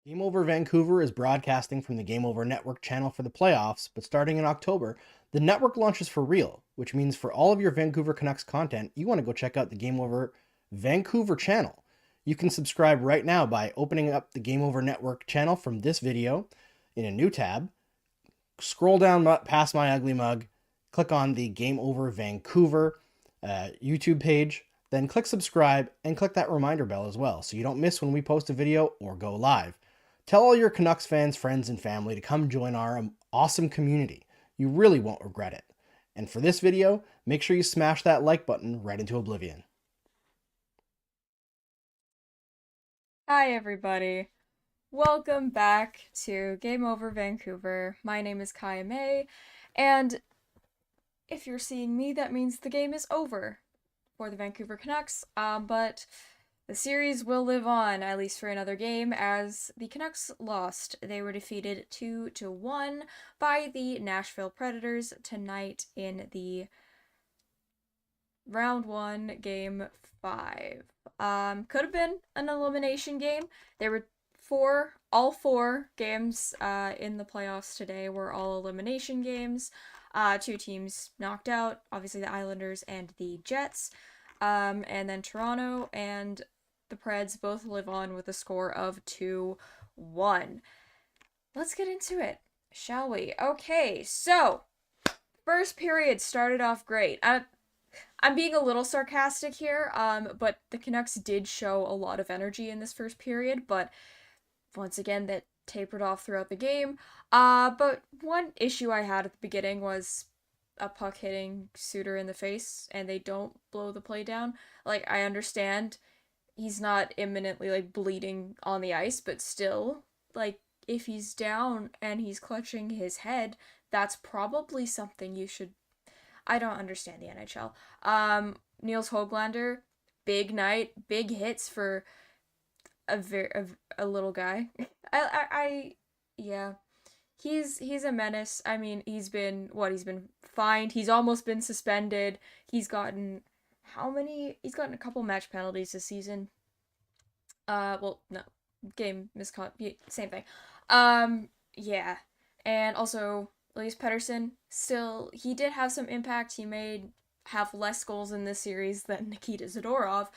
Game Over Vancouver is broadcasting from the Game Over Network channel for the playoffs, but starting in October, the network launches for real, which means for all of your Vancouver Canucks content, you want to go check out the Game Over Vancouver channel. You can subscribe right now by opening up the Game Over Network channel from this video in a new tab. Scroll down past my ugly mug, click on the Game Over Vancouver YouTube page, then click subscribe and click that reminder bell as well so you don't miss when we post a video or go live. Tell all your Canucks fans, friends, and family to come join our awesome community. You really won't regret it. And for this video, make sure you smash that like button right into oblivion. Hi everybody. Welcome back to Game Over Vancouver. My name is Kaja Mae, and if you're seeing me, that means the game is over for the Vancouver Canucks, but the series will live on, at least for another game, as the Canucks lost. They were defeated 2-1 by the Nashville Predators tonight in the round 1, game 5. Could have been an elimination game. There were all four games in the playoffs today were all elimination games. Two teams knocked out, obviously the Islanders and the Jets. And then Toronto and the Preds both live on with a score of 2-1. Let's get into it, shall we? Okay, so first period started off great. I'm being a little sarcastic here, but the Canucks did show a lot of energy in this first period, but once again, that tapered off throughout the game. But one issue I had at the beginning was a puck hitting Suter in the face, and they don't blow the play down. Like, I understand he's not imminently, like, bleeding on the ice, but still, like, if he's down and he's clutching his head, that's probably something you should. I don't understand the NHL. Niels Höglander, big night, big hits for a little guy. Yeah. He's a menace. I mean, he's been fined. He's almost been suspended. He's gotten how many? He's gotten a couple match penalties this season. Well, no, game miscon. Same thing. Yeah, and also Elias Pettersson. Still, he did have some impact. He made have less goals in this series than Nikita Zadorov,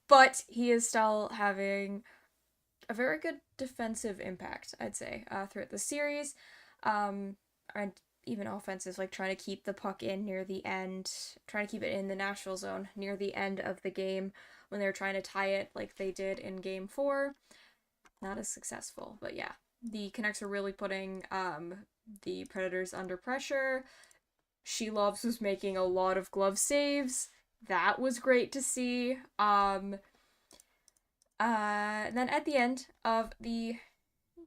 but he is still having a very good defensive impact, I'd say, throughout the series. And even offensive, like trying to keep the puck in near the end, trying to keep it in the Nashville zone near the end of the game when they were trying to tie it like they did in game 4. Not as successful, but yeah. The Canucks are really putting the Predators under pressure. Sheloves was making a lot of glove saves. That was great to see. Then at the end of the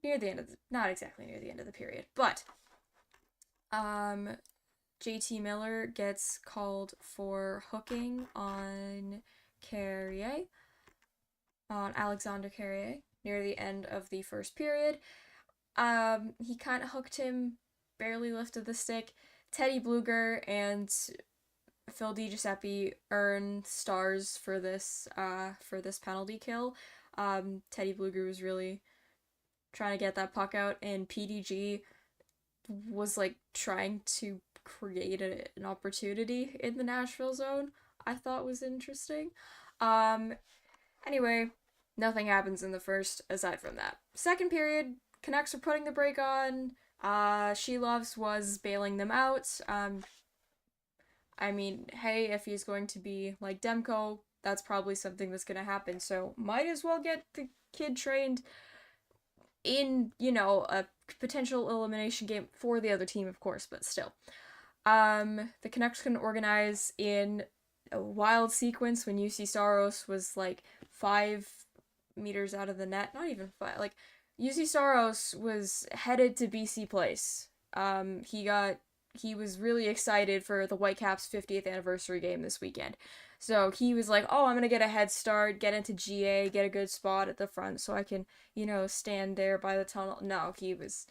near the end of the, not exactly near the end of the period, but JT Miller gets called for hooking on Carrier, on Alexander Carrier near the end of the first period. He kind of hooked him, barely lifted the stick. Teddy Bluger and Phil DiGiuseppe earn stars for this penalty kill. Teddy Bluger was really trying to get that puck out, and PDG was like trying to create an opportunity in the Nashville zone. I thought was interesting. Anyway, nothing happens in the first aside from that. Second period, Canucks are putting the brake on. Sheloves was bailing them out. I mean, hey, if he's going to be like Demko, that's probably something that's going to happen. So might as well get the kid trained in, a potential elimination game for the other team, of course, but still. The Canucks can organize in a wild sequence when UC Saros was like 5 meters out of the net. Not even 5. Like, UC Saros was headed to BC Place. He was really excited for the Whitecaps' 50th anniversary game this weekend. So he was like, oh, I'm going to get a head start, get into GA, get a good spot at the front so I can, stand there by the tunnel. No, he was,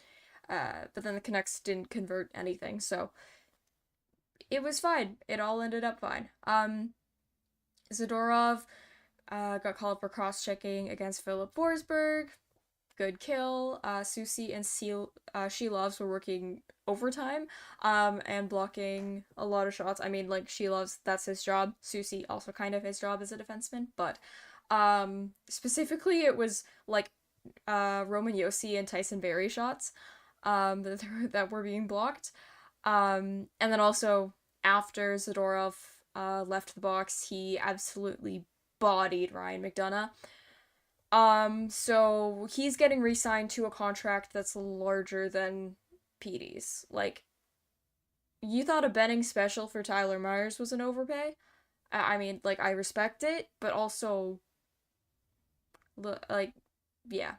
but then the Canucks didn't convert anything, so it was fine. It all ended up fine. Zadorov got called for cross-checking against Philip Forsberg. good kill. Susie and She Loves were working overtime, and blocking a lot of shots. I mean, like, She Loves, that's his job. Susie, also kind of his job as a defenseman, but specifically it was like Roman Yossi and Tyson Berry shots that were being blocked. And then also after Zadorov left the box, he absolutely bodied Ryan McDonagh. So he's getting re-signed to a contract that's larger than Petey's. Like, you thought a Benning special for Tyler Myers was an overpay? I mean, like, I respect it, but also, like, yeah.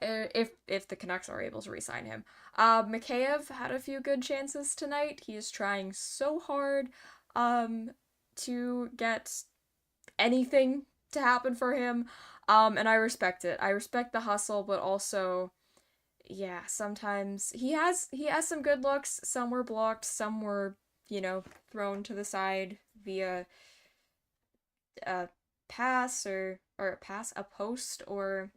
If the Canucks are able to re-sign him. Mikheyev had a few good chances tonight. He is trying so hard to get anything to happen for him. And I respect it. I respect the hustle, but also, yeah, sometimes he has some good looks. Some were blocked, some were, thrown to the side via a pass a post, or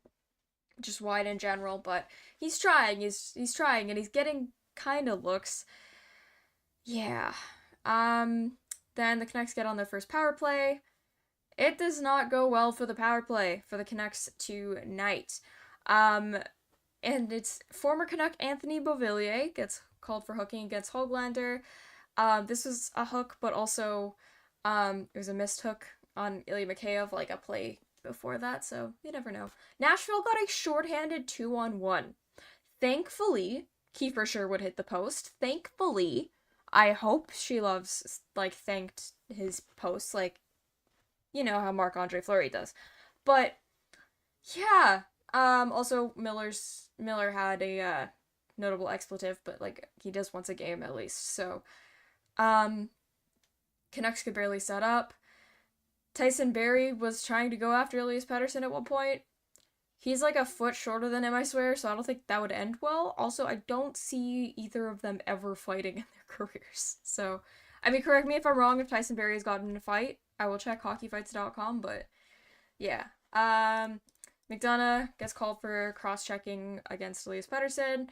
just wide in general, but he's trying, he's trying, and he's getting kind of looks. Yeah. Then the Canucks get on their first power play. It does not go well for the power play for the Canucks tonight. And it's former Canuck Anthony Beauvillier gets called for hooking against Höglander. This was a hook, but also it was a missed hook on Ilya Mikheyev, like a play before that, so you never know. Nashville got a shorthanded 2-on-1. Thankfully, Kiefer Sherwood hit the post. Thankfully, I hope She Loves, like, thanked his post, like, you know how Marc-Andre Fleury does. But, yeah. Also, Miller had a notable expletive, but, like, he does once a game at least, so, Canucks could barely set up. Tyson Berry was trying to go after Elias Pettersson at one point. He's like a foot shorter than him, I swear, so I don't think that would end well. Also, I don't see either of them ever fighting in their careers. So, I mean, correct me if I'm wrong if Tyson Berry has gotten in a fight. I will check hockeyfights.com, but yeah. McDonagh gets called for cross-checking against Elias Pettersson.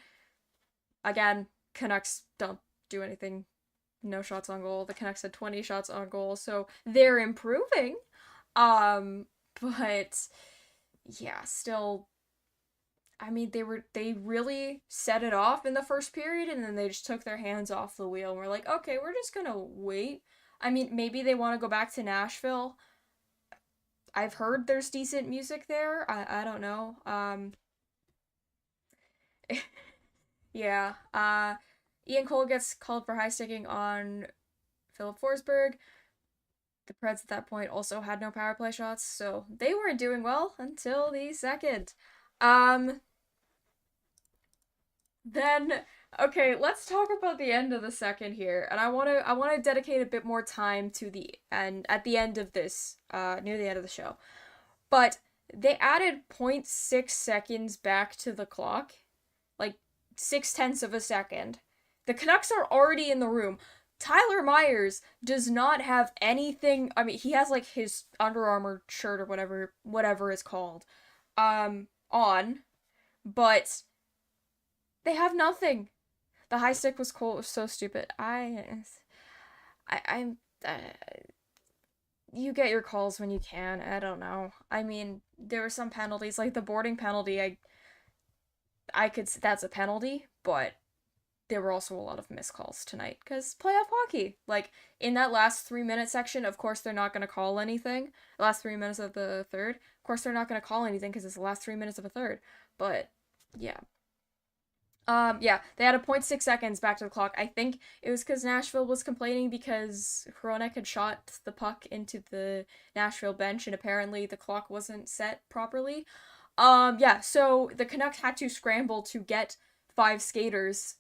Again, Canucks don't do anything. No shots on goal. The Canucks had 20 shots on goal, so they're improving. But yeah, still, I mean, they really set it off in the first period, and then they just took their hands off the wheel and were like, okay, we're just gonna wait. I mean, maybe they want to go back to Nashville. I've heard there's decent music there. I don't know. Yeah. Ian Cole gets called for high sticking on Philip Forsberg. The Preds at that point also had no power play shots, so they weren't doing well until the second. Then, okay, let's talk about the end of the second here, and I want to dedicate a bit more time to the end at the end of this, near the end of the show. But they added 0.6 seconds back to the clock, like 0.6 of a second. The Canucks are already in the room. Tyler Myers does not have anything. I mean, he has like his Under Armour shirt or whatever it's called, on, but they have nothing. The high stick was cool. It was so stupid. You get your calls when you can. I don't know. I mean, there were some penalties, like the boarding penalty. I could, that's a penalty, but there were also a lot of missed calls tonight, because playoff hockey. Like, in that last 3-minute section, of course they're not going to call anything. The last 3 minutes of the third, of course they're not going to call anything, because it's the last 3 minutes of a third. But, yeah. Yeah, they had a 0.6 seconds back to the clock. I think it was because Nashville was complaining because Hronek had shot the puck into the Nashville bench, and apparently the clock wasn't set properly. Yeah, so the Canucks had to scramble to get 5 skaters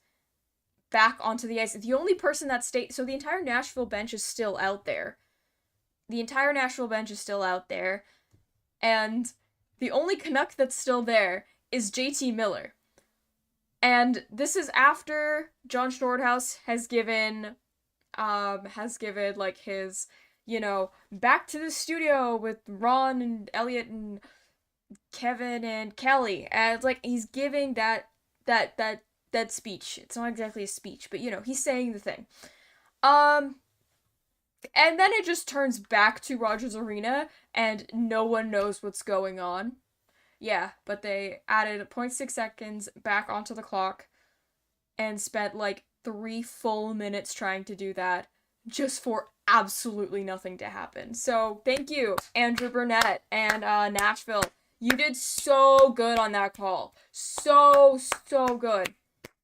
back onto the ice. The only person that stayed, so the entire Nashville bench is still out there. And the only Canuck that's still there is JT Miller. And this is after John Nordhaus has given like his, back to the studio with Ron and Elliot and Kevin and Kelly, and it's like he's giving that speech. It's not exactly a speech, but he's saying the thing. Um, and then it just turns back to Rogers Arena, and no one knows what's going on. Yeah, but they added zero point 0.6 seconds back onto the clock and spent like 3 full minutes trying to do that just for absolutely nothing to happen. So thank you, Andrew Burnett and Nashville. You did so good on that call. So, so good.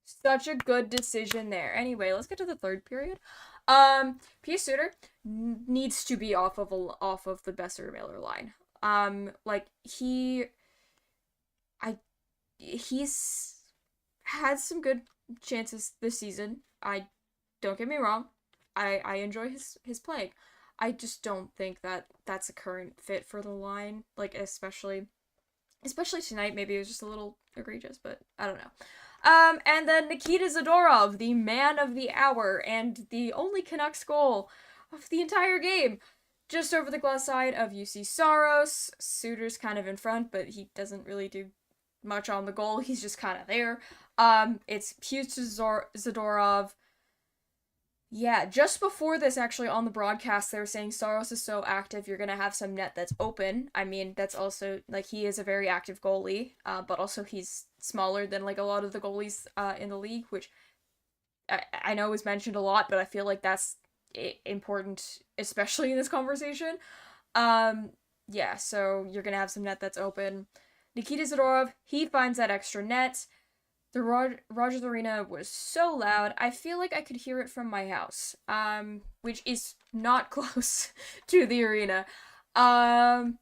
Such a good decision there. Anyway, let's get to the third period. Pius Suter needs to be off of the Besser Miller line. Like he's had some good chances this season. I don't get me wrong. I enjoy his playing. I just don't think that that's a current fit for the line. Like especially tonight. Maybe it was just a little egregious, but I don't know. And then Nikita Zadorov, the man of the hour and the only Canucks goal of the entire game, just over the glass side of UC Saros. Suter's kind of in front, but he doesn't really do much on the goal. He's just kind of there. It's Hughes to Zadorov. Yeah, just before this, actually, on the broadcast, they were saying Saros is so active, you're going to have some net that's open. I mean, that's also, like, he is a very active goalie, but also he's smaller than, like, a lot of the goalies in the league, which I know is mentioned a lot, but I feel like that's important, especially in this conversation. Yeah, so you're going to have some net that's open. Nikita Zadorov, he finds that extra net. The Rogers Arena was so loud, I feel like I could hear it from my house, which is not close to the arena. Yeah,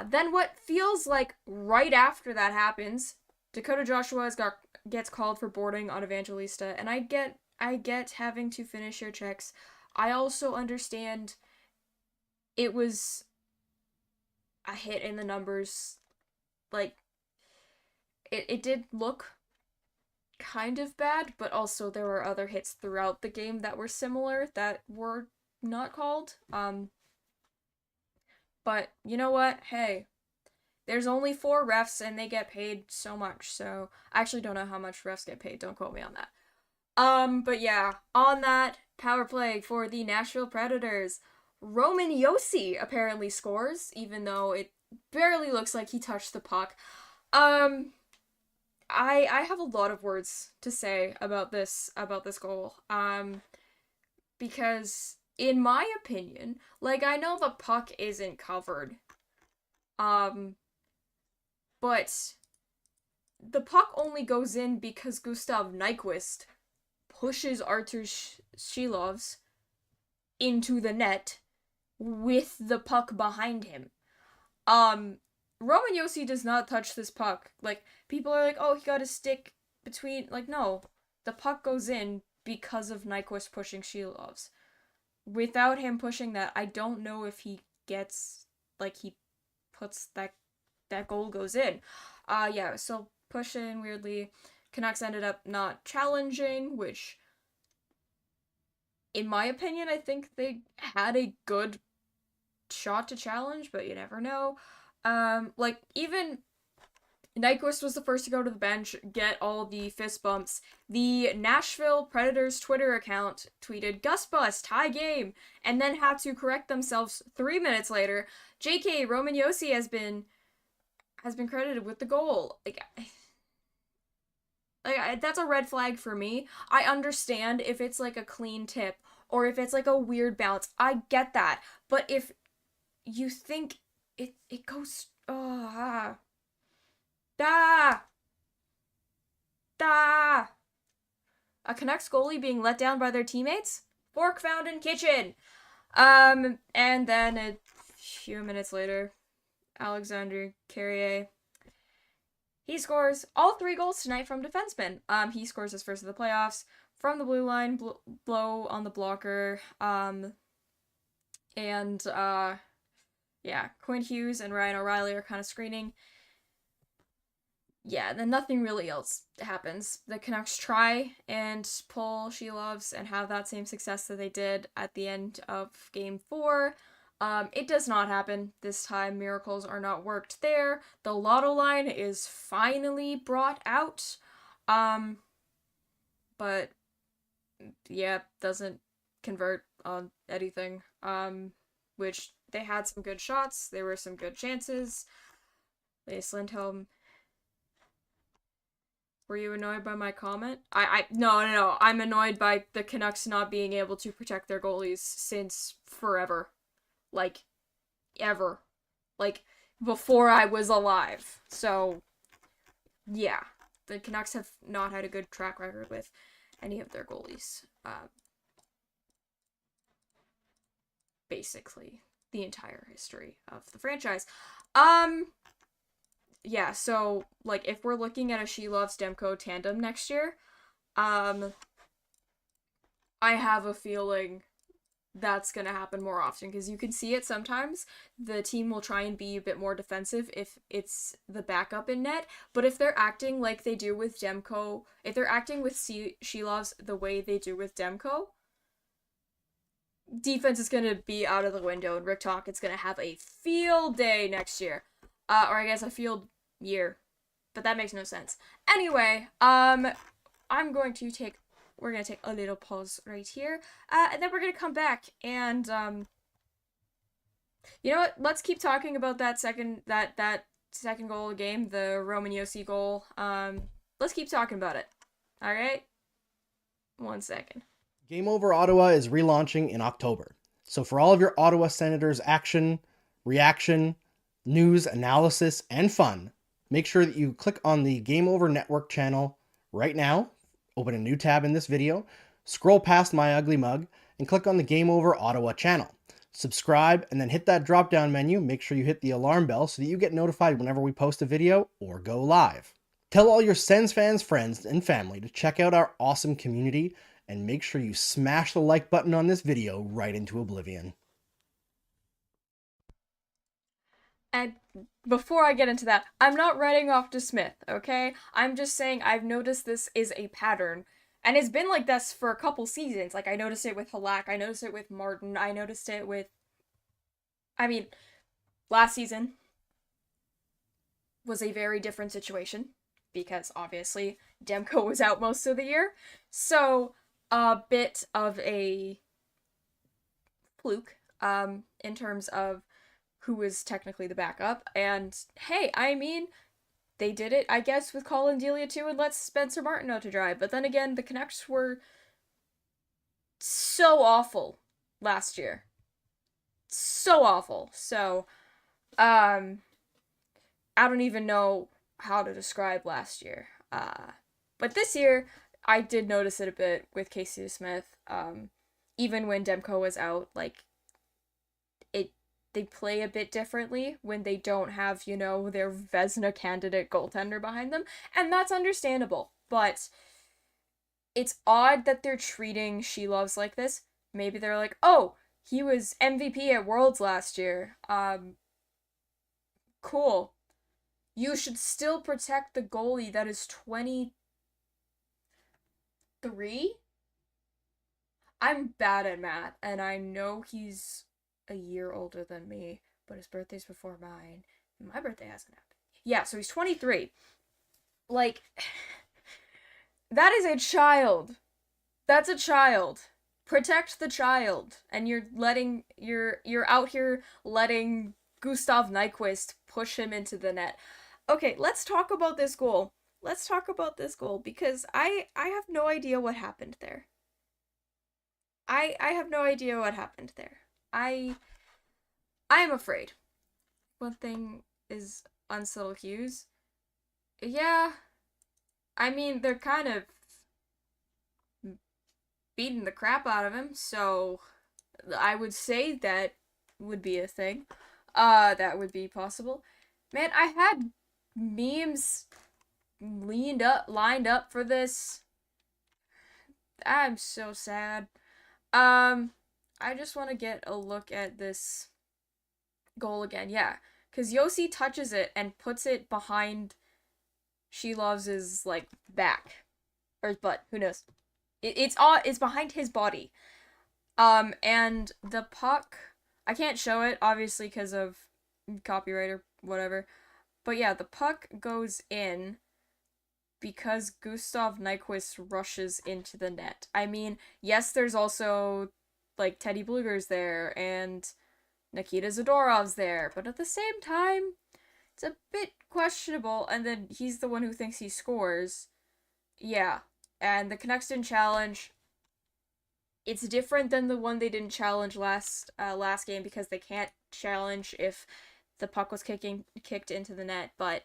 then what feels like right after that happens, Dakota Joshua gets called for boarding on Evangelista, and I get having to finish your checks. I also understand it was a hit in the numbers, like, it did look kind of bad, but also there were other hits throughout the game that were similar that were not called. But you know what? Hey, there's only 4 refs and they get paid so much, so I actually don't know how much refs get paid, don't quote me on that. But yeah, on that power play for the Nashville Predators, Roman Josi apparently scores, even though it barely looks like he touched the puck. I have a lot of words to say about this goal. Because in my opinion, like I know the puck isn't covered. But the puck only goes in because Gustav Nyquist pushes Artur Shilovs into the net with the puck behind him. Roman Josi does not touch this puck. Like, people are like, oh, he got a stick between. Like, no. The puck goes in because of Nyquist pushing Shilovs. Without him pushing that, I don't know if he gets. Like, he puts that goal goes in. Yeah, so pushing weirdly. Canucks ended up not challenging, which, in my opinion, I think they had a good shot to challenge, but you never know. Like, even Nyquist was the first to go to the bench, get all the fist bumps. The Nashville Predators Twitter account tweeted, "Gus Bus, tie game," and then had to correct themselves 3 minutes later. JK, Roman Josi has been credited with the goal. That's a red flag for me. I understand if it's like a clean tip or if it's like a weird bounce. I get that. But if you think it goes da a Canucks goalie being let down by their teammates? Fork found in kitchen. And then a few minutes later, Alexander Carrier, he scores all 3 goals tonight from defensemen. He scores his first of the playoffs from the blue line, blow on the blocker. Yeah, Quinn Hughes and Ryan O'Reilly are kind of screening. Yeah, then nothing really else happens. The Canucks try and pull Shilovs and have that same success that they did at the end of Game 4. It does not happen this time. Miracles are not worked there. The lotto line is finally brought out. Um, but yeah, doesn't convert on anything. Which they had some good shots. There were some good chances. Lace Lindholm. Were you annoyed by my comment? No. I'm annoyed by the Canucks not being able to protect their goalies since forever. Like, ever. Like, before I was alive. So, yeah. The Canucks have not had a good track record with any of their goalies. Basically, the entire history of the franchise. Yeah, so, like, if we're looking at a She Loves Demko tandem next year, I have a feeling that's gonna happen more often, because you can see it sometimes. The team will try and be a bit more defensive if it's the backup in net, but if they're acting like they do with Demko, if they're acting with She Loves the way they do with Demko, defense is gonna be out of the window, and Rick Tocchet's gonna have a field day next year. Or I guess a field year. But that makes no sense. Anyway, we're gonna take a little pause right here. And then we're gonna come back and you know what? Let's keep talking about that second goal of the game, the Roman Josi goal. Let's keep talking about it. Alright? 1 second. Game Over Ottawa is relaunching in October. So for all of your Ottawa Senators action, reaction, news, analysis, and fun, make sure that you click on the Game Over Network channel right now, open a new tab in this video, scroll past My Ugly Mug, and click on the Game Over Ottawa channel. Subscribe, and then hit that drop-down menu. Make sure you hit the alarm bell so that you get notified whenever we post a video or go live. Tell all your Sens fans, friends, and family to check out our awesome community, and make sure you smash the like button on this video right into oblivion. And before I get into that, I'm not writing off to Smith, okay? I'm just saying I've noticed this is a pattern. And it's been like this for a couple seasons. Like, I noticed it with Halak, I noticed it with Martin, I noticed it with... last season was a very different situation, because obviously Demko was out most of the year. So, a bit of a fluke, in terms of who was technically the backup. And hey, they did it, I guess, with Colin Delia too, and let Spencer Martin out to dry. But then again, the Canucks were so awful last year. So awful. So, I don't even know how to describe last year. But this year, I did notice it a bit with Casey Smith. Even when Demko was out, like, they play a bit differently when they don't have, their Vezina candidate goaltender behind them, and that's understandable. But it's odd that they're treating She Loves like this. Maybe they're like, oh, he was MVP at Worlds last year. Cool. You should still protect the goalie that is 23? I'm bad at math, and I know he's a year older than me, but his birthday's before mine. My birthday hasn't happened. Yeah, so he's 23. Like, that is a child. That's a child. Protect the child. And you're out here letting Gustav Nyquist push him into the net. Okay, let's talk about this goal. Because I have no idea what happened there. I have no idea what happened there. I am afraid. One thing is unsubtle cues. Yeah, they're kind of beating the crap out of him, so I would say that would be a thing. That would be possible. Man, I had memes lined up for this. I'm so sad. I just want to get a look at this goal again. Yeah, because Josi touches it and puts it behind She Loves' like back or his butt. Who knows? It's behind his body. And the puck I can't show it, obviously, because of copyright or whatever. But yeah, the puck goes in because Gustav Nyquist rushes into the net. I mean, yes, there's also like Teddy Bluger's there and Nikita Zadorov's there, but at the same time, it's a bit questionable. And then he's the one who thinks he scores. Yeah, and the Canucks didn't challenge. It's different than the one they didn't challenge last game because they can't challenge if the puck was kicked into the net, but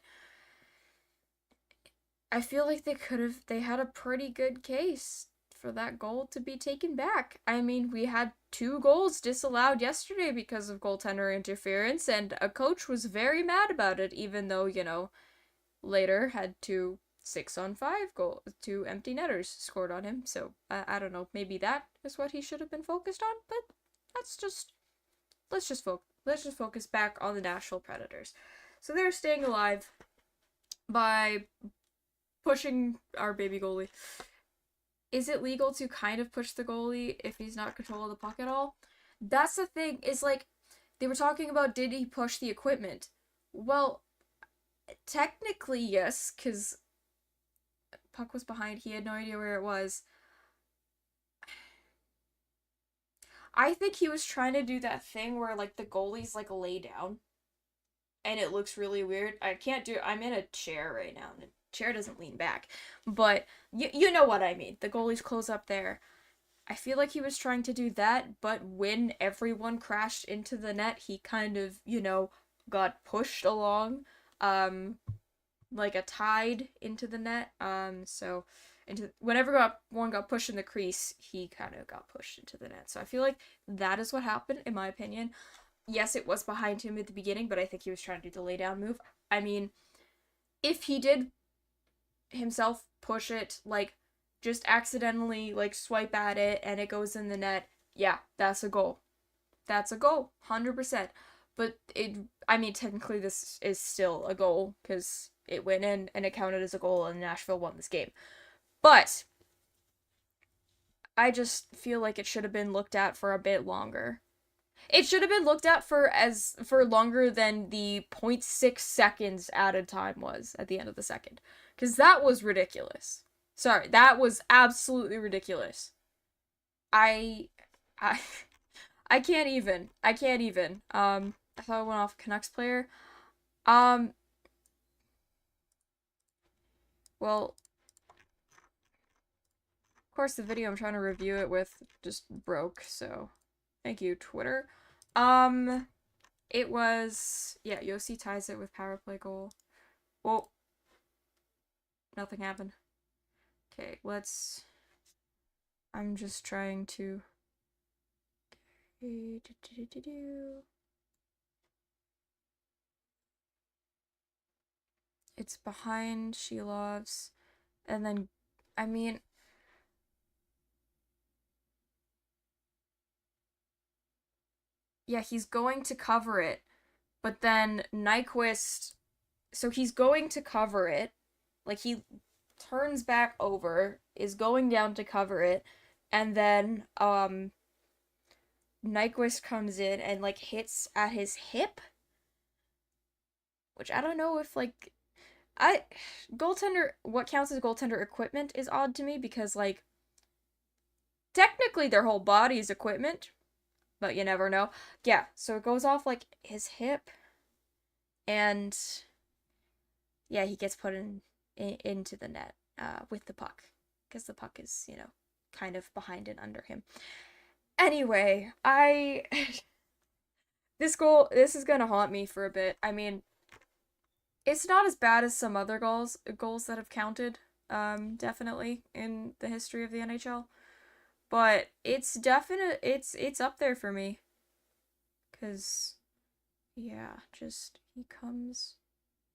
I feel like they had a pretty good case for that goal to be taken back. I mean, we had 2 goals disallowed yesterday because of goaltender interference, and a coach was very mad about it, even though, later had 2 6-on-5 goal, 2 empty netters scored on him. So I don't know, maybe that is what he should have been focused on, but let's just let's just focus back on the Nashville Predators. So they're staying alive by pushing our baby goalie. Is it legal to kind of push the goalie if he's not in control of the puck at all? That's the thing, is like, they were talking about, did he push the equipment? Well, technically yes, because puck was behind, he had no idea where it was. I think he was trying to do that thing where like the goalies like lay down and it looks really weird. I'm in a chair right now and the chair doesn't lean back. But you know what I mean. The goalies close up there. I feel like he was trying to do that, but when everyone crashed into the net, he kind of, got pushed along, like a tide into the net. So whenever one got pushed in the crease, he kind of got pushed into the net. So I feel like that is what happened, in my opinion. Yes, it was behind him at the beginning, but I think he was trying to do the lay down move. I mean, if he did himself push it, like, just accidentally, like, swipe at it and it goes in the net, yeah, that's a goal. That's a goal, 100%. But technically this is still a goal because it went in and it counted as a goal and Nashville won this game. But I just feel like it should have been looked at for a bit longer. It should have been looked at for longer than the 0.6 seconds added time was at the end of the second. Because that was ridiculous. Sorry, that was absolutely ridiculous. I I I can't even. I can't even. I thought I went off Canucks player. Um well, of course the video I'm trying to review it with just broke, so thank you, Twitter. Um It was, yeah, Yossi ties it with power play goal. Whoa. Nothing happened. Okay, I'm just trying to... It's behind Shilov's. And then, I mean... Yeah, he's going to cover it. But then Nyquist... So he's going to cover it. Like, he turns back over, is going down to cover it, and then, Nyquist comes in and, like, hits at his hip? Which I don't know if, like... What counts as goaltender equipment is odd to me because, like, technically their whole body is equipment, but you never know. Yeah, so it goes off, like, his hip, and yeah, he gets put into the net with the puck because the puck is, kind of behind and under him. Anyway, this is gonna haunt me for a bit. I mean, it's not as bad as some other goals that have counted, definitely in the history of the NHL, but it's up there for me, cause yeah, just he comes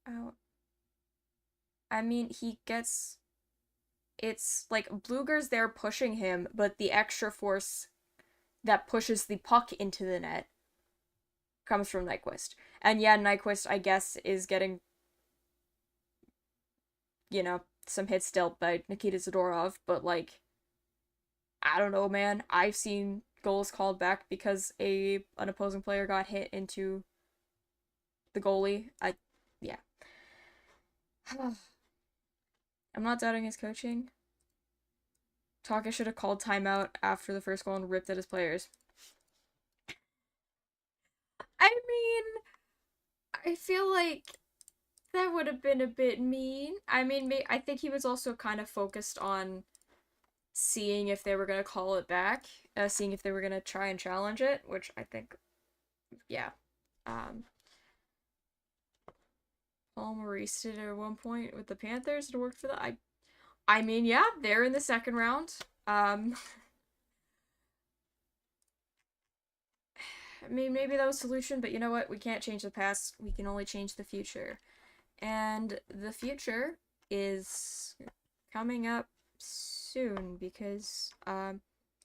out. I mean, it's like Bluger's there pushing him, but the extra force that pushes the puck into the net comes from Nyquist. And yeah, Nyquist, I guess, is getting, some hits dealt by Nikita Zadorov, but, like, I don't know, man. I've seen goals called back because an opposing player got hit into the goalie. Yeah. I'm not doubting his coaching. Taka should have called timeout after the first goal and ripped at his players. I mean, I feel like that would have been a bit mean. I mean, I think he was also kind of focused on seeing if they were going to call it back, seeing if they were going to try and challenge it, which I think, yeah. Paul Maurice did it at one point with the Panthers. It worked for them. I mean, yeah, they're in the second round. I mean, maybe that was a solution, but you know what? We can't change the past. We can only change the future. And the future is coming up soon because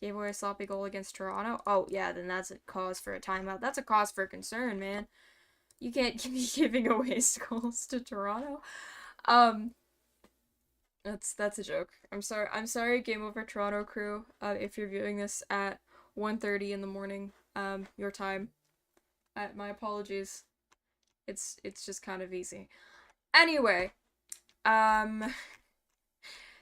gave away a sloppy goal against Toronto. Oh, yeah, then that's a cause for a timeout. That's a cause for concern, man. You can't be giving away goals to Toronto. That's a joke. I'm sorry, Game Over Toronto crew. If you're viewing this at 1:30 in the morning, your time. My apologies. It's just kind of easy. Anyway,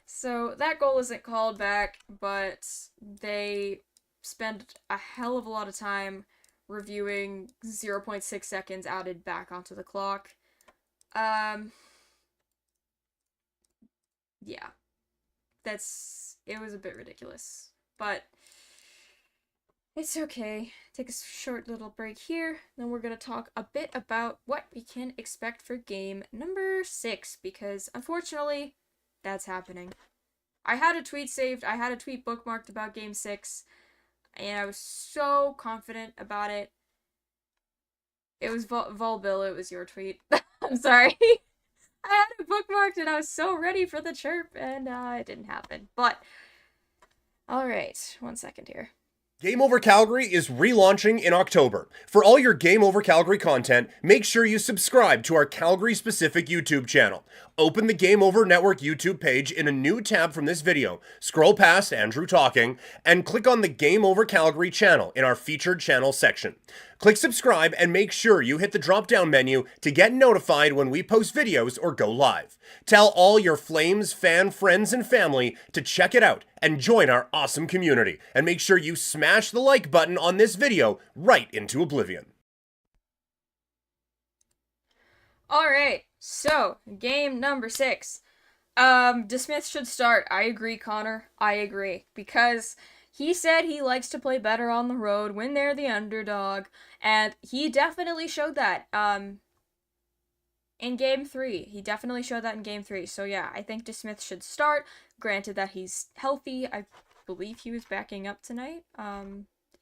so that goal isn't called back, but they spent a hell of a lot of time reviewing 0.6 seconds added back onto the clock. Yeah. It was a bit ridiculous, but it's okay. Take a short little break here, then we're going to talk a bit about what we can expect for game number 6, because unfortunately, that's happening. I had a tweet saved, I had a tweet bookmarked about game 6, and I was so confident about it. It was Volbill, it was your tweet. I'm sorry. I had it bookmarked and I was so ready for the chirp, and it didn't happen. But, alright, 1 second here. Game Over Calgary is relaunching in October. For all your Game Over Calgary content, make sure you subscribe to our Calgary-specific YouTube channel. Open the Game Over Network YouTube page in a new tab from this video, scroll past Andrew talking, and click on the Game Over Calgary channel in our featured channel section. Click subscribe and make sure you hit the drop-down menu to get notified when we post videos or go live. Tell all your Flames fan friends and family to check it out and join our awesome community. And make sure you smash the like button on this video right into oblivion. Alright, so, game number 6. DeSmith should start. I agree, Connor. I agree. Because he said he likes to play better on the road when they're the underdog, and he definitely showed that in Game 3. He definitely showed that in Game 3. So yeah, I think DeSmith should start. Granted that he's healthy. I believe he was backing up tonight.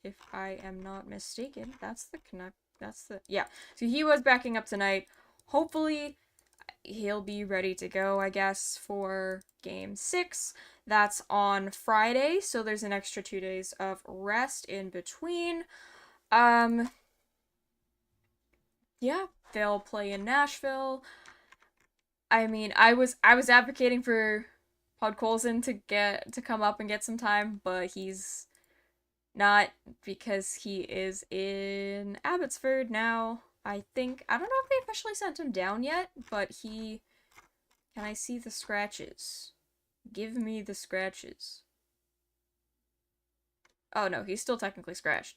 If I am not mistaken. Yeah. So he was backing up tonight. Hopefully he'll be ready to go, I guess, for Game 6. That's on Friday, so there's an extra 2 days of rest in between. Yeah, they'll play in Nashville. I mean, I was advocating for Podkolzin to come up and get some time, but he's not, because he is in Abbotsford now. I don't know if they officially sent him down yet, but can I see the scratches? Give me the scratches. Oh no, he's still technically scratched.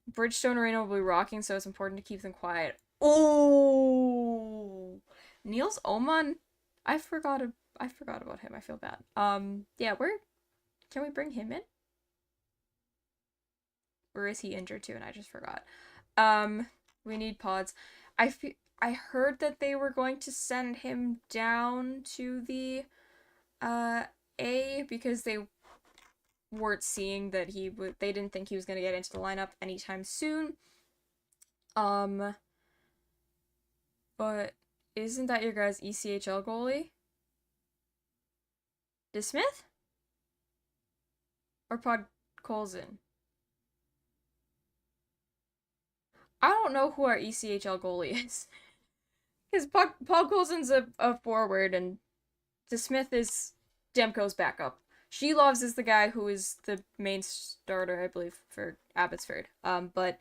Bridgestone Arena will be rocking, so it's important to keep them quiet. Oh, Niels Oman. I forgot about him. I feel bad. Yeah, can we bring him in? Or is he injured too and I just forgot? We need pods. I heard that they were going to send him down to the A because they weren't seeing that they didn't think he was going to get into the lineup anytime soon. But isn't that your guys' ECHL goalie? DeSmith? Or Podkolzin? I don't know who our ECHL goalie is. Because Podkolzin's a forward and DeSmith is Demko's backup. Sheloves is the guy who is the main starter, I believe, for Abbotsford. But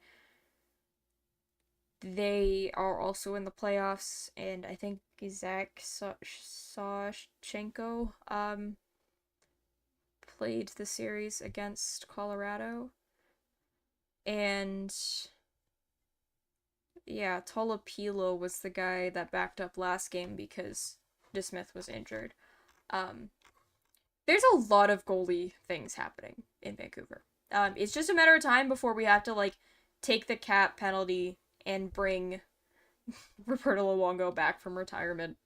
they are also in the playoffs, and I think Zach Sawchenko played the series against Colorado. And yeah, Tolopilo was the guy that backed up last game because DeSmith was injured. There's a lot of goalie things happening in Vancouver. It's just a matter of time before we have to, like, take the cap penalty and bring Roberto Luongo back from retirement.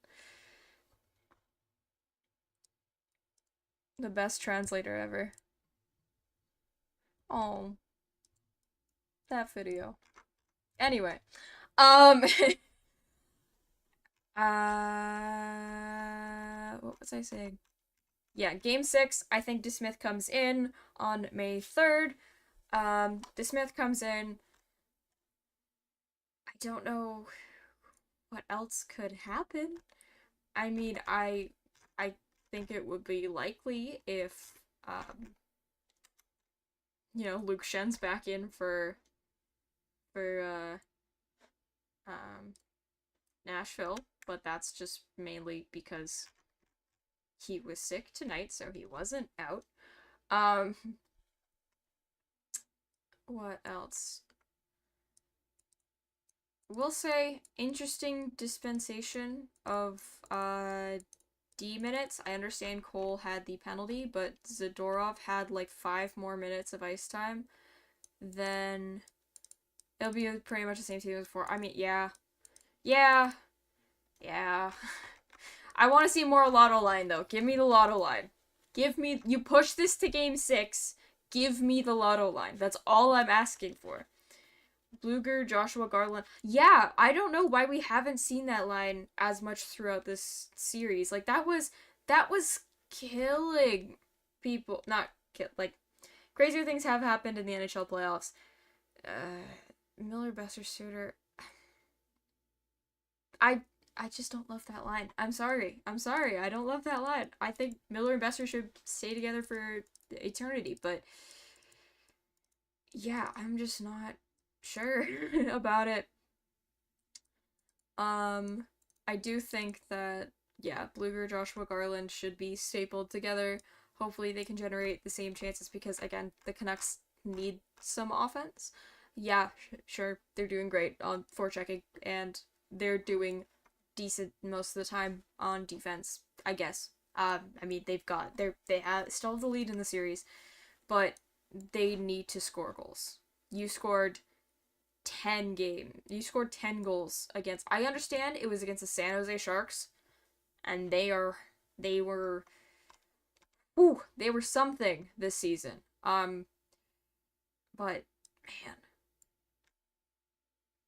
The best translator ever. Oh. That video. Anyway. What was I saying? Yeah, Game 6, I think DeSmith comes in on May 3rd. DeSmith comes in. I don't know what else could happen. I mean, I think it would be likely if, Luke Shen's back in for Nashville, but that's just mainly because he was sick tonight, so he wasn't out. What else? We'll say interesting dispensation of D minutes. I understand Cole had the penalty, but Zadorov had like 5 more minutes of ice time. Then it'll be pretty much the same team as before. I mean, yeah. I want to see more Lotto line, though. Give me the Lotto line. You push this to Game 6, give me the Lotto line. That's all I'm asking for. Bluger, Joshua Garland. Yeah, I don't know why we haven't seen that line as much throughout this series. Like, that was killing people. Crazier things have happened in the NHL playoffs. Miller, Besser, Suter. I just don't love that line. I'm sorry. I don't love that line. I think Miller and Besser should stay together for eternity, but yeah, I'm just not sure about it. I do think that, yeah, Bluger, Joshua Garland should be stapled together. Hopefully they can generate the same chances because, again, the Canucks need some offense. Yeah, sure, they're doing great on forechecking, and they're doing decent most of the time on defense, I guess. I mean, they still have the lead in the series, but they need to score goals. You scored 10 goals against, I understand it was against the San Jose Sharks, and they were something this season. But man,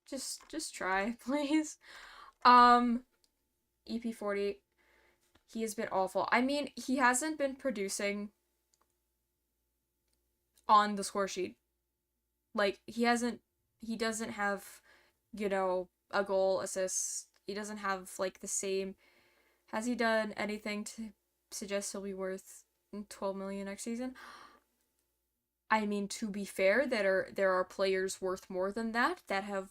just try, please. EP40, he has been awful. I mean, he hasn't been producing on the score sheet. Like, he doesn't have, a goal, assist. He doesn't have, like, the same. Has he done anything to suggest he'll be worth $12 million next season? I mean, to be fair, there are players worth more than that have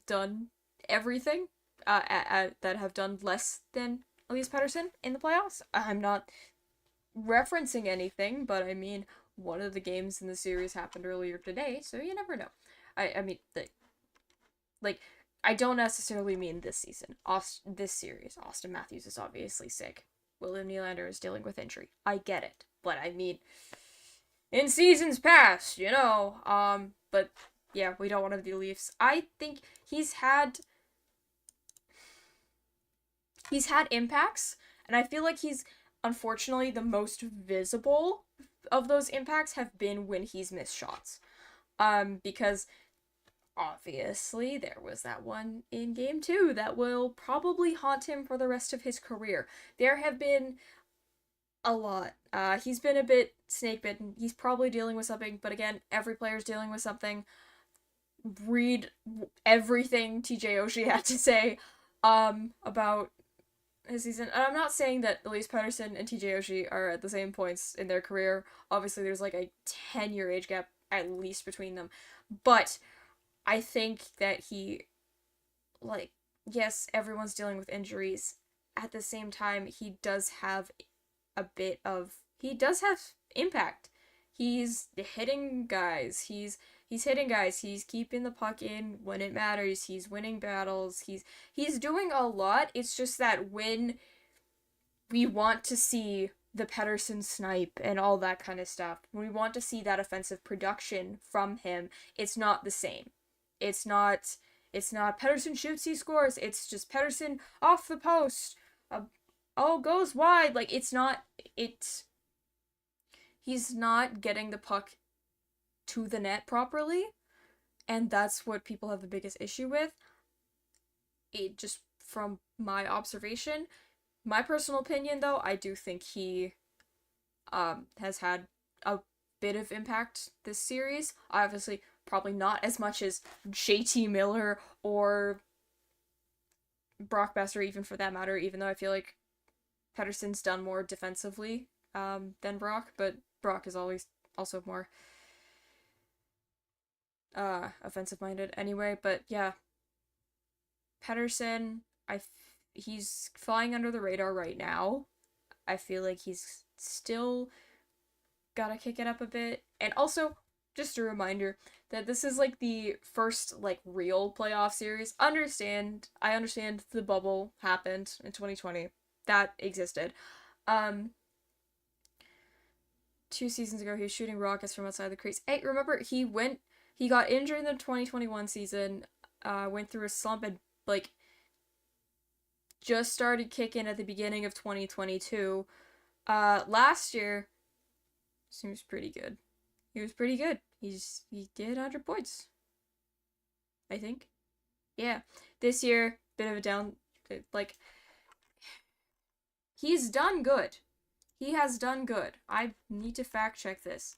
done everything, that have done less than Elias Pettersson in the playoffs. I'm not referencing anything, but I mean, one of the games in the series happened earlier today, so you never know. I mean, I don't necessarily mean this season. This series. Austin Matthews is obviously sick. William Nylander is dealing with injury. I get it. But I mean, in seasons past, but yeah, we don't want to be the Leafs. I think he's had impacts, and I feel like he's, unfortunately, the most visible of those impacts have been when he's missed shots. Because obviously there was that one in Game 2 that will probably haunt him for the rest of his career. There have been a lot. He's been a bit snake bitten. He's probably dealing with something, but again, every player's dealing with something. Read everything TJ Oshie had to say about his season. And I'm not saying that Elise Pettersson and TJ Oshie are at the same points in their career. Obviously, there's like a 10-year age gap at least between them. But I think that he, like, yes, everyone's dealing with injuries. At the same time, he does have he does have impact. He's hitting guys. He's hitting guys. He's keeping the puck in when it matters. He's winning battles. He's doing a lot. It's just that when we want to see the Pettersson snipe and all that kind of stuff, when we want to see that offensive production from him, it's not the same. It's not Pettersson shoots, he scores. It's just Pettersson off the post. Goes wide. Like, he's not getting the puck to the net properly, and that's what people have the biggest issue with. It just, from my observation, my personal opinion though, I do think he has had a bit of impact this series. Obviously, probably not as much as JT Miller or Brock Besser, even for that matter, even though I feel like Pettersson's done more defensively than Brock, but Brock is always also more offensive minded anyway. But yeah, Pettersson, he's flying under the radar right now. I feel like he's still gotta kick it up a bit. And also, just a reminder that this is like the first like real playoff series. I understand the bubble happened in 2020. That existed. 2 seasons ago, he was shooting rockets from outside the crease. Hey, remember, he got injured in the 2021 season, went through a slump, and, like, just started kicking at the beginning of 2022. Last year, seems pretty good. He was pretty good. He did 100 points, I think. Yeah. This year, bit of a down, like, he's done good. He has done good. I need to fact check this.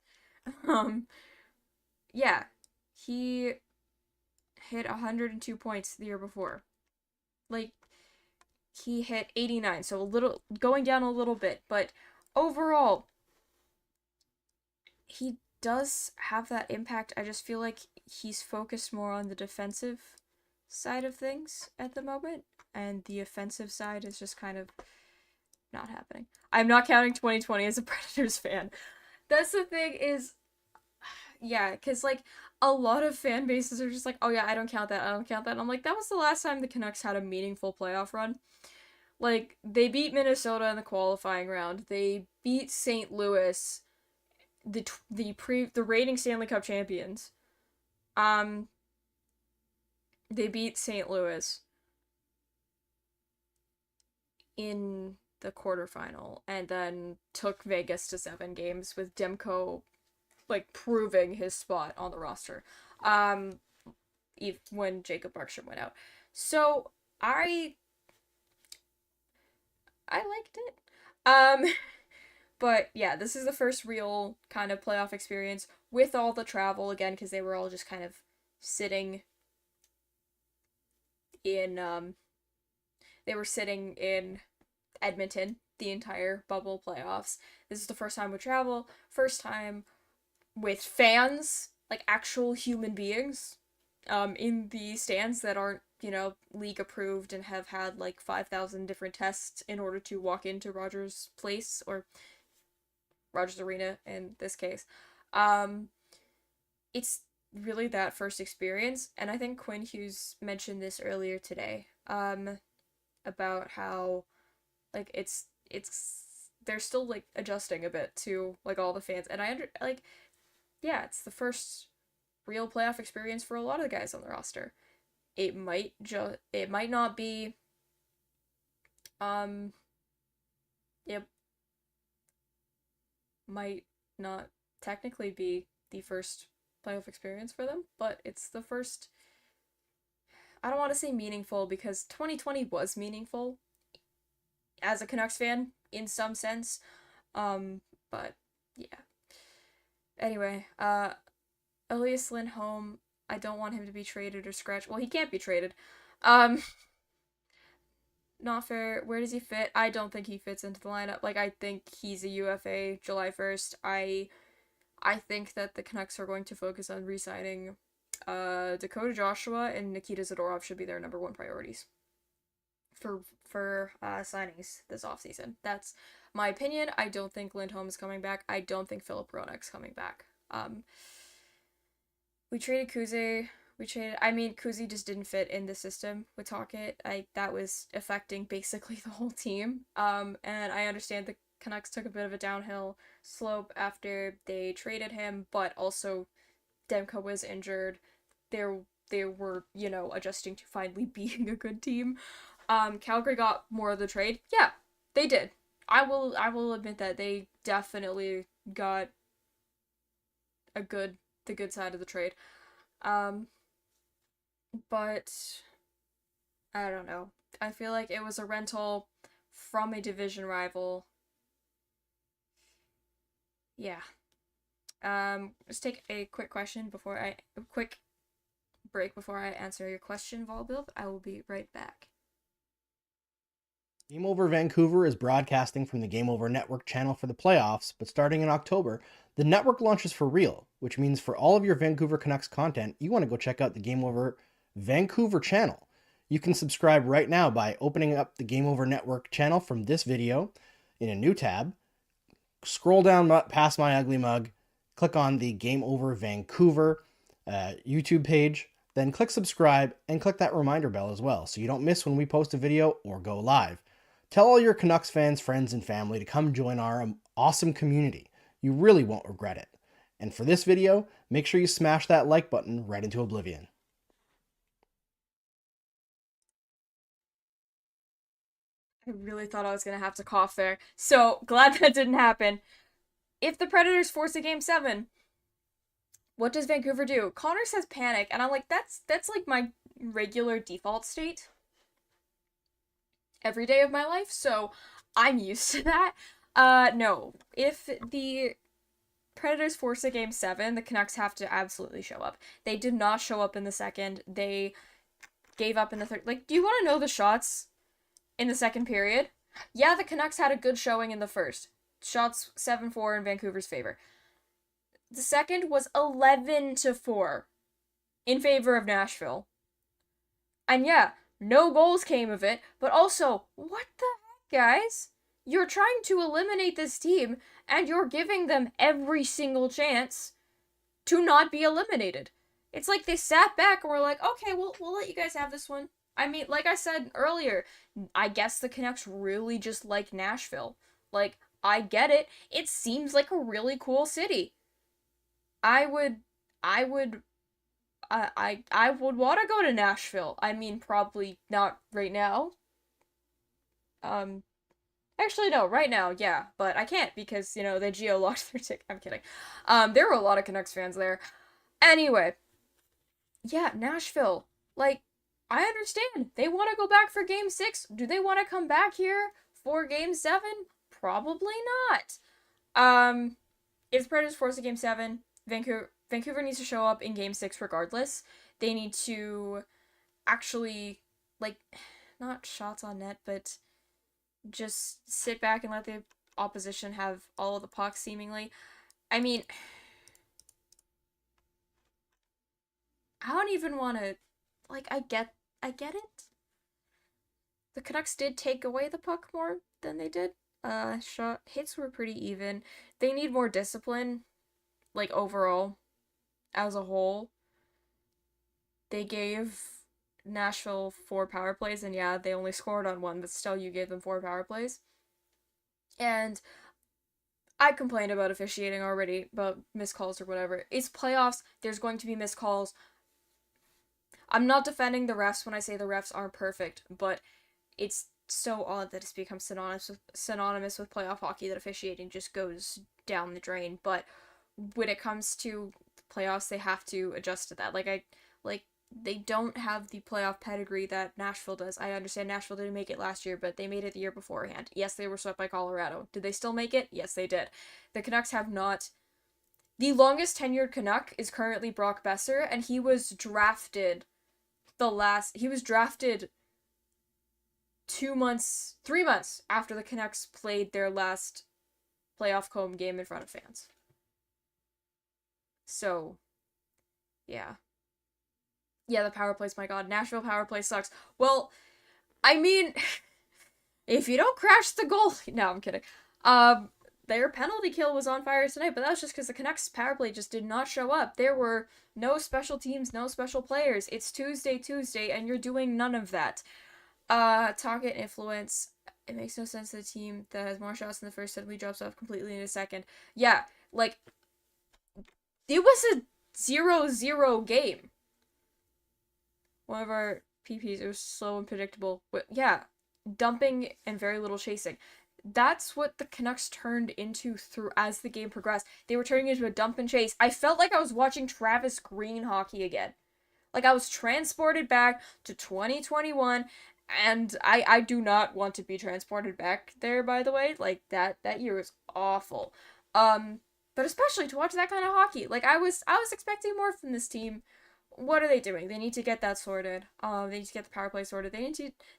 Yeah. He hit 102 points the year before. Like, he hit 89, so going down a little bit, but overall, he does have that impact. I just feel like he's focused more on the defensive side of things at the moment, and the offensive side is just kind of not happening. I'm not counting 2020 as a Predators fan. That's the thing is, yeah, because, like, a lot of fan bases are just like, oh yeah, I don't count that. And I'm like, that was the last time the Canucks had a meaningful playoff run. Like, they beat Minnesota in the qualifying round. They beat St. Louis, the reigning Stanley Cup champions. They beat St. Louis in the quarterfinal, and then took Vegas to 7 games with Demko, like, proving his spot on the roster when Jacob Markstrom went out. So I liked it. But yeah, this is the first real kind of playoff experience with all the travel again, because they were all just kind of sitting in Edmonton the entire bubble playoffs. This is the first time with travel, first time with fans, like actual human beings, in the stands that aren't, league approved and have had like 5,000 different tests in order to walk into Rogers Place, or Rogers Arena in this case. It's really that first experience, and I think Quinn Hughes mentioned this earlier today, about how, like, it's they're still, like, adjusting a bit to, like, all the fans, and yeah, it's the first real playoff experience for a lot of the guys on the roster. It might not be, it might not technically be the first playoff experience for them, but it's the first. I don't want to say meaningful, because 2020 was meaningful as a Canucks fan in some sense, but yeah. Anyway, Elias Lindholm, I don't want him to be traded or scratched. Well, he can't be traded. not fair. Where does he fit? I don't think he fits into the lineup. Like, I think he's a UFA July 1st. I think that the Canucks are going to focus on re-signing Dakota Joshua, and Nikita Zadorov should be their number one priorities for signings this offseason. That's my opinion. I don't think Lindholm is coming back. I don't think Philip Hronek's coming back. We traded Kuze. Kuzi just didn't fit in the system with Talkett. That was affecting basically the whole team. And I understand the Canucks took a bit of a downhill slope after they traded him, but also Demko was injured. They were, adjusting to finally being a good team. Calgary got more of the trade. Yeah, they did. I will admit that they definitely got the good side of the trade. But I don't know. I feel like it was a rental from a division rival. Yeah. Let's take a quick break before I answer your question, Volbill. I will be right back. Game Over Vancouver is broadcasting from the Game Over Network channel for the playoffs, but starting in October, the network launches for real, which means for all of your Vancouver Canucks content, you want to go check out the Game Over Vancouver channel. You can subscribe right now by opening up the Game Over Network channel from this video in a new tab. Scroll down past my ugly mug, click on the Game Over Vancouver YouTube page, then click subscribe and click that reminder bell as well so you don't miss when we post a video or go live. Tell all your Canucks fans, friends, and family to come join our awesome community. You really won't regret it. And for this video, make sure you smash that like button right into oblivion. I really thought I was going to have to cough there. So, glad that didn't happen. If the Predators force a Game 7, what does Vancouver do? Connor says panic, and I'm like, that's like my regular default state every day of my life, so I'm used to that. No. If the Predators force a Game 7, the Canucks have to absolutely show up. They did not show up in the second. They gave up in the third. Like, do you want to know the shots in the second period? Yeah, the Canucks had a good showing in the first. Shots 7-4 in Vancouver's favor. The second was 11-4 in favor of Nashville. And yeah, no goals came of it, but also, what the heck, guys? You're trying to eliminate this team, and you're giving them every single chance to not be eliminated. It's like they sat back and were like, okay, we'll let you guys have this one. I mean, like I said earlier, I guess the Canucks really just like Nashville. Like, I get it. It seems like a really cool city. I would want to go to Nashville. I mean, probably not right now. Actually, no, right now, yeah, but I can't because, they geo-locked their ticket. I'm kidding. There were a lot of Canucks fans there. Anyway, yeah, Nashville. Like, I understand. They want to go back for Game 6. Do they want to come back here for Game 7? Probably not. If Predators force a Game 7, Vancouver needs to show up in Game 6 regardless. They need to actually, not shots on net, but just sit back and let the opposition have all of the pucks, seemingly. I mean, I don't even want to, I get it. The Canucks did take away the puck more than they did. Shot hits were pretty even. They need more discipline, overall, as a whole. They gave Nashville 4 power plays, and yeah, they only scored on 1, but still you gave them 4 power plays. And I complained about officiating already, about missed calls or whatever. It's playoffs, there's going to be missed calls. I'm not defending the refs when I say the refs aren't perfect, but it's so odd that it's become synonymous with playoff hockey that officiating just goes down the drain. But when it comes to playoffs, they have to adjust to that. They don't have the playoff pedigree that Nashville does. I understand Nashville didn't make it last year, but they made it the year beforehand. Yes, they were swept by Colorado. Did they still make it? Yes, they did. The Canucks have not. The longest tenured Canuck is currently Brock Besser, and he was drafted 3 months after the Canucks played their last playoff home game in front of fans. So, yeah. Yeah, the power plays, my god. Nashville power play sucks. Well, I mean, if you don't crash the goal... No, I'm kidding. Their penalty kill was on fire tonight, but that was just because the Canucks power play just did not show up. There were no special teams, no special players. It's Tuesday, and you're doing none of that. Target influence. It makes no sense that a team that has more shots in the first suddenly drops off completely in a second. Yeah, like, it was a 0-0 game. One of our PPs, it was slow and predictable. But yeah, dumping and very little chasing. That's what the Canucks turned into through as the game progressed. They were turning into a dump and chase. I felt like I was watching Travis Green hockey again. Like I was transported back to 2021, and I do not want to be transported back there, by the way. Like that year was awful. But especially to watch that kind of hockey. Like I was expecting more from this team. What are they doing? They need to get that sorted. They need to get the power play sorted.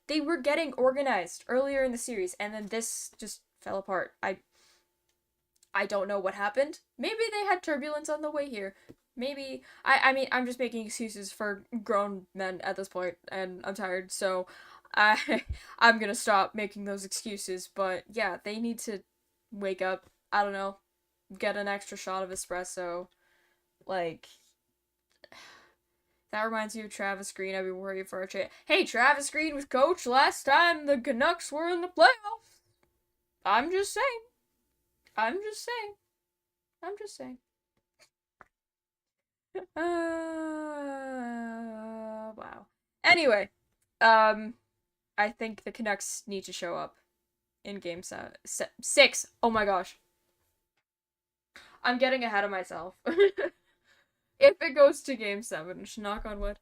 They were getting organized earlier in the series, and then this just fell apart. I don't know what happened. Maybe they had turbulence on the way here. Maybe I mean I'm just making excuses for grown men at this point, and I'm tired, so I'm gonna stop making those excuses. But yeah, they need to wake up. I don't know, get an extra shot of espresso, like. That reminds me of Travis Green. I'd be worried for our chat. Hey, Travis Green was coach last time the Canucks were in the playoffs. I'm just saying. Wow. Anyway, I think the Canucks need to show up in game 6. Oh my gosh. I'm getting ahead of myself. If it goes to game 7, knock on wood.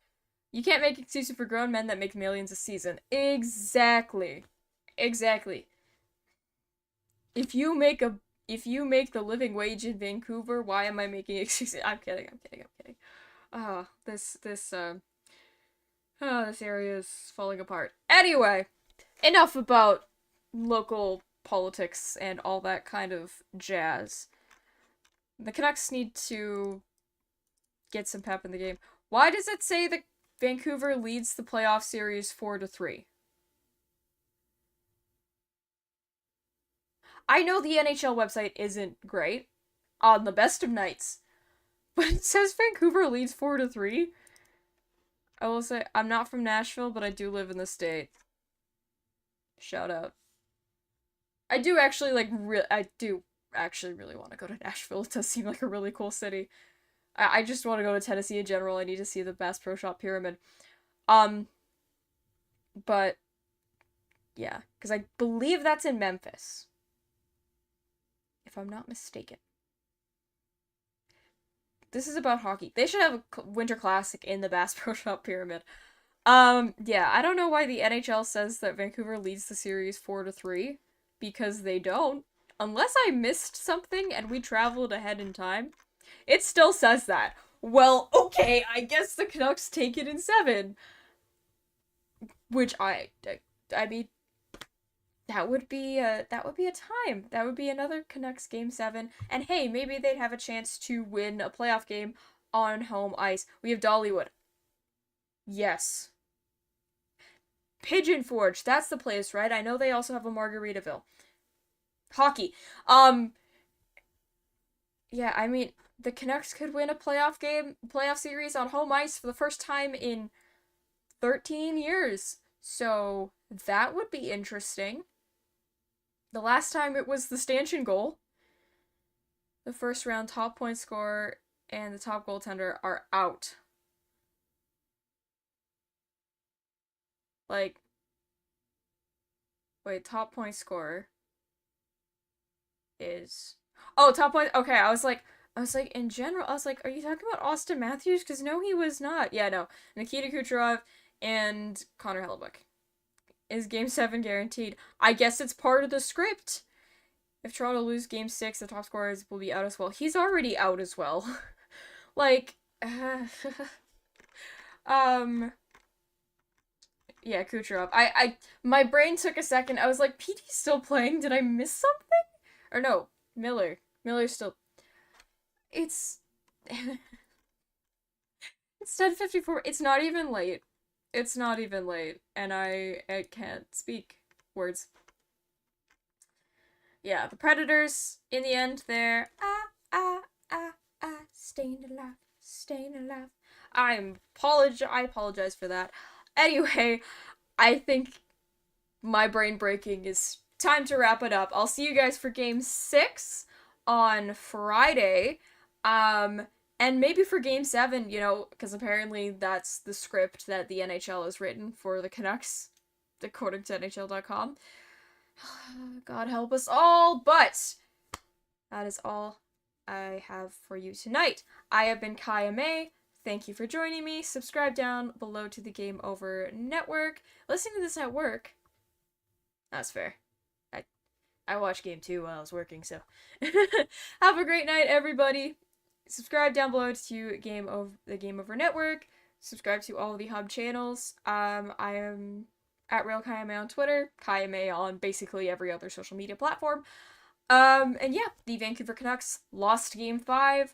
You can't make excuses for grown men that make millions a season. Exactly. If you make the living wage in Vancouver, why am I making excuses? I'm kidding. This area is falling apart. Anyway, enough about local politics and all that kind of jazz. The Canucks need to get some pep in the game. Why does it say that Vancouver leads the playoff series 4-3? I know the NHL website isn't great on the best of nights, but it says Vancouver leads 4-3. I will say, I'm not from Nashville, but I do live in the state. Shout out. I do actually really want to go to Nashville. It does seem like a really cool city. I just want to go to Tennessee in general. I need to see the Bass Pro Shop Pyramid. But, yeah. Because I believe that's in Memphis. If I'm not mistaken. This is about hockey. They should have a Winter Classic in the Bass Pro Shop Pyramid. Yeah, I don't know why the NHL says that Vancouver leads the series 4-3. Because they don't. Unless I missed something and we traveled ahead in time. It still says that. Well, okay, I guess the Canucks take it in 7. Which I mean, that would be a time. That would be another Canucks game 7. And hey, maybe they'd have a chance to win a playoff game on home ice. We have Dollywood. Yes. Pigeon Forge, that's the place, right? I know they also have a Margaritaville. Hockey. Yeah, I mean, the Canucks could win a playoff series on home ice for the first time in 13 years. So that would be interesting. The last time it was the stanchion goal. The first round top point scorer and the top goaltender are out. Like, wait, top point scorer is... Oh, top point... Okay, I was like, in general, I was like, are you talking about Austin Matthews? Because no, he was not. Yeah, no. Nikita Kucherov and Connor Hellebuyck. Is Game 7 guaranteed? I guess it's part of the script. If Toronto lose Game 6, the top scorers will be out as well. He's already out as well. Like, Yeah, Kucherov. My brain took a second. I was like, PD's still playing. Did I miss something? Or no, Miller. Miller's still. It's. It's 10:54. It's not even late. It's not even late, and I can't speak words. Yeah, the Predators, in the end, they're staying alive, staying alive. I apologize for that. Anyway, I think my brain breaking is time to wrap it up. I'll see you guys for game 6 on Friday. And maybe for game 7, you know, because apparently that's the script that the NHL has written for the Canucks, according to NHL.com. God help us all, but that is all I have for you tonight. I have been Kaja Mae. Thank you for joining me. Subscribe down below to the Game Over Network. Listening to this at work, that's fair. I watched game 2 while I was working, so have a great night, everybody. Subscribe down below to the Game Over Network. Subscribe to all of the hub channels. I am at Real Kaja Mae on Twitter, Kaja Mae on basically every other social media platform. And yeah, the Vancouver Canucks lost game 5,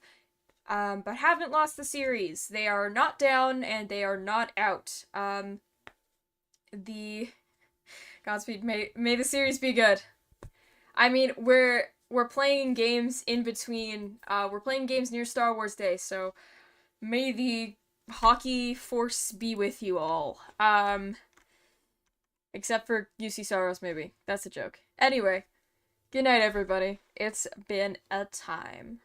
but haven't lost the series. They are not down and they are not out. Godspeed, may the series be good. I mean, we're playing games in between. We're playing games near Star Wars Day, so may the hockey force be with you all. Except for UC Saros, maybe. That's a joke. Anyway, good night, everybody. It's been a time.